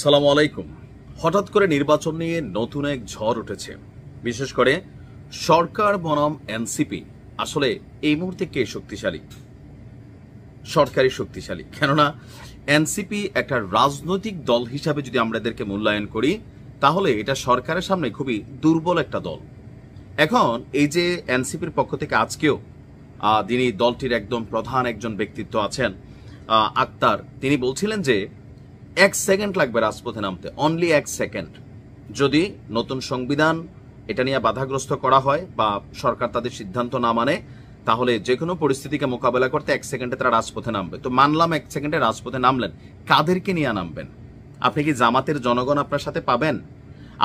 সালামু আলাইকুম। হঠাৎ করে নির্বাচন নিয়ে নতুন এক ঝড় উঠেছে, বিশেষ করে সরকার বনাম এনসিপি। আসলে এই মুহূর্তে কে শক্তিশালী? সরকারই শক্তিশালী, কেননা এনসিপি একটা রাজনৈতিক দল হিসাবে যদি আমরা এদেরকে মূল্যায়ন করি তাহলে এটা সরকারের সামনে খুবই দুর্বল একটা দল। এখন এই যে এনসিপির পক্ষ থেকে আজকেও যিনি দলটির একদম প্রধান একজন ব্যক্তিত্ব আছেন আক্তার, তিনি বলছিলেন যে 1 সেকেন্ড লাগবে রাজপথে নামতে, অনলি 1 সেকেন্ড। যদি নতুন সংবিধান এটা নিয়ে বাধাগ্রস্ত করা হয় বা সরকার তাদের সিদ্ধান্ত না মানে, তাহলে যে কোনো পরিস্থিতিকে মোকাবেলা করতে 1 সেকেন্ডে তারা রাজপথে নামবে। তো মানলাম 1 সেকেন্ডে রাজপথে নামলেন, কাদেরকে নিয়ে নামবেন? আপনি কি জামাতের জনগণ আপনার সাথে পাবেন?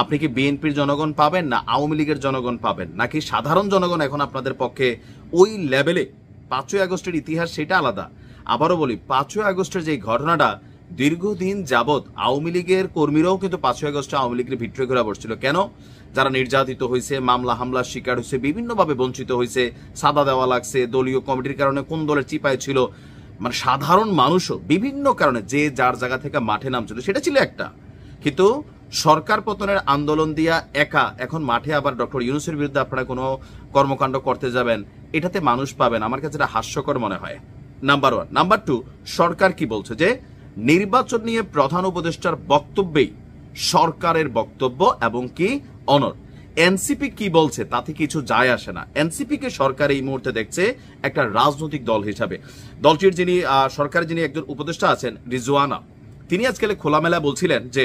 আপনি কি বিএনপির জনগণ পাবেন, না আওয়ামী লীগের জনগণ পাবেন, নাকি সাধারণ জনগণ এখন আপনাদের পক্ষে ওই লেভেলে? 5ই আগস্টের ইতিহাস সেটা আলাদা। আবারও বলি, 5ই আগস্টের যে ঘটনাটা, দীর্ঘদিন যাবৎ আওয়ামী লীগের কর্মীরাও কিন্তু 5ই আগস্টে আওয়ামী লীগের ভিতরে ঘোরা বসছিল। কেন? যারা নির্যাতিত হয়েছে, মামলা হামলার শিকার হয়েছে, বিভিন্নভাবে বঞ্চিত হয়েছে, সাদা দেওয়া লাগছে, দলীয় কমিটির কারণে কোন দলের চিপায় ছিল, মানে সাধারণ মানুষও বিভিন্ন কারণে যে যার জায়গা থেকে মাঠে নামছিল, সেটা ছিল একটা। কিন্তু সরকার পতনের আন্দোলন দিয়া একা এখন মাঠে আবার ডক্টর ইউনূসের বিরুদ্ধে আপনারা কোনো কর্মকাণ্ড করতে যাবেন, এটাতে মানুষ পাবেন? আমার কাছে এটা হাস্যকর মনে হয়, নাম্বার 1। নাম্বার 2, সরকার কি বলছে যে নির্বাচন নিয়ে প্রধান উপদেষ্টার বক্তব্যেই সরকারের বক্তব্য এবং কি অনর। এনসিপি কি বলছে তাতে কিছু যায় আসে না। এনসিপি কে সরকার এই মুহূর্তে দেখছে একটা রাজনৈতিক দল হিসাবে। দলটির যিনি সরকারের যিনি একজন উপদেষ্টা আছেন রিজওয়ানা, তিনি আজকে খোলামেলা বলছিলেন যে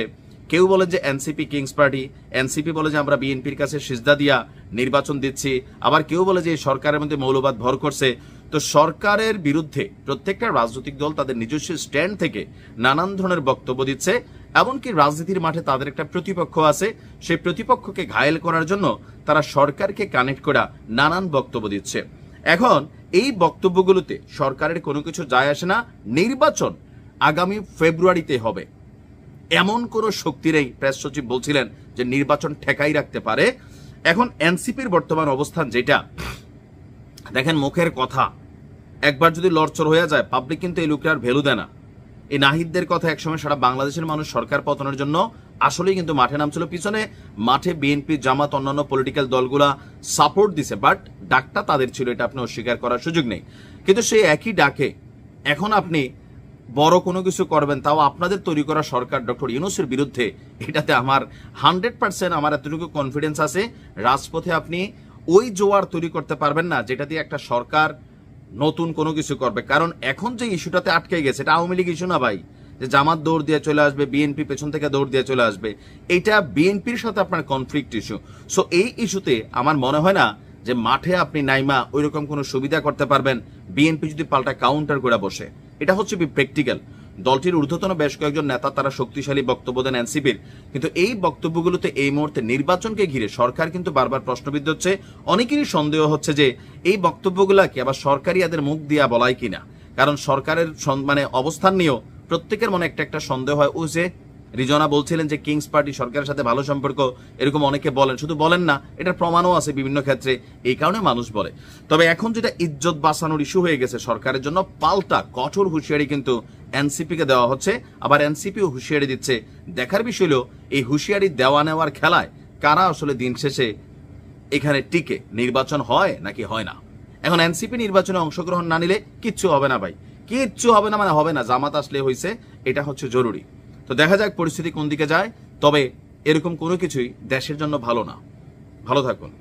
কেউ বলে যে এনসিপি কিংস পার্টি, এনসিপি বলে যে আমরা বিএনপির কাছে সিজদা দিয়া নির্বাচন দিচ্ছি, আবার কেউ বলে যে সরকারের মধ্যে মৌলবাদ ভর করছে। তো সরকারের বিরুদ্ধে প্রত্যেকটা রাজনৈতিক দল তাদের নিজস্ব স্ট্যান্ড থেকে নানান ধরনের বক্তব্য দিচ্ছে। এমনকি রাজনীতির মাঠে তাদের একটা প্রতিপক্ষ আছে, সেই প্রতিপক্ষকে ঘায়েল করার জন্য তারা সরকারকে কানেক্ট করা নানান বক্তব্য দিচ্ছে। এখন এই বক্তব্যগুলোতে সরকারের কোনো কিছু যায় আসে না। নির্বাচন আগামী ফেব্রুয়ারিতে হবে, এমন কোনো শক্তি নেই। প্রেস সচিব বলছিলেন যে নির্বাচন ঠেকাই রাখতে পারে। এখন এনসিপির বর্তমান অবস্থান যেটা, দেখেন মুখের কথা একবার যদি লড়চড় হয়ে যায়, পাবলিক কিন্তু এই লোকটার ভ্যালু দেয় না। এই নাহিদদের কথা একসময় সারা বাংলাদেশের মানুষ সরকার পতনের জন্য আসলেই কিন্তু মাঠে নামছিল, পিছনে মাঠে বিএনপি, জামাত, অন্যান্য পলিটিক্যাল দলগুলা সাপোর্ট দিছে, বাট ডাকটা তাদের ছিল, এটা আপনি অস্বীকার করার সুযোগ নেই। কিন্তু সেই একই ডাকে এখন আপনি বড় কোনো কিছু করবেন, তাও আপনাদের তৈরি করা সরকার ডক্টর ইউনূসের বিরুদ্ধে, এটাতে আমার 100% আমার এতটুকু কনফিডেন্স আছে রাজপথে আপনি ওই জোয়ার তৈরি করতে পারবেন না যেটা দিয়ে একটা সরকার নতুন কোনো কিছু করবে। কারণ এখন যে ইস্যুটাতে আটকে গেছে, এটা আওয়ামী লীগ ইস্যু না ভাই, যে জামাত দৌড় দিয়ে চলে আসবে, বিএনপি পেছন থেকে দৌড় দিয়ে চলে আসবে, এটা বিএনপির সাথে আপনার কনফ্লিক্ট ইস্যু। সো এই ইস্যুতে আমার মনে হয় না যে মাঠে আপনি নাইমা ওই রকম কোনো সুবিধা করতে পারবেন বিএনপি যদি পাল্টা কাউন্টার করে বসে। এটা হচ্ছে প্র্যাকটিক্যাল। দলটির ঊর্ধ্বতন বেশ কয়েকজন নেতা তারা শক্তিশালী বক্তব্য দেন এনসিপির, কিন্তু এই বক্তব্যগুলোতে এই মুহূর্তে নির্বাচনকে ঘিরে সরকার কিন্তু বারবার প্রশ্নবিদ্ধ হচ্ছে। অনেকেরই সন্দেহ হচ্ছে যে এই বক্তব্যগুলাকে আবার সরকারি এদের মুখ দিয়া বলাই কিনা। কারণ সরকারের মানে অবস্থান নিয়েও প্রত্যেকের মনে একটা একটা সন্দেহ হয়। ও যে রিজওয়ানা বলছিলেন যে কিংস পার্টি সরকারের সাথে ভালো সম্পর্ক, এরকম অনেকে বলেন, শুধু বলেন না, এটার প্রমাণও আছে বিভিন্ন ক্ষেত্রে, এই কারণে মানুষ বলে। তবে এখন যেটা ইজ্জত বাঁচানোর ইস্যু হয়ে গেছে সরকারের জন্য, পাল্টা কঠোর হুঁশিয়ারি কিন্তু এনসিপি কে দেওয়া হচ্ছে, আবার এনসিপিও হুঁশিয়ারি দিচ্ছে। দেখার বিষয় হলো এই হুঁশিয়ারি দেওয়া নেওয়ার খেলায় কারা আসলে দিন শেষে এখানে টিকে, নির্বাচন হয় নাকি হয় না। এখন এনসিপি নির্বাচনে অংশগ্রহণ না নিলে কিচ্ছু হবে না ভাই, কিচ্ছু হবে না, মানে হবে না। জামাত আসলে হয়েছে, এটা হচ্ছে জরুরি। তো দেখা যাক পরিস্থিতি কোন দিকে যায়। তবে এরকম কোনো কিছুই দেশের জন্য ভালো না। ভালো থাকুন।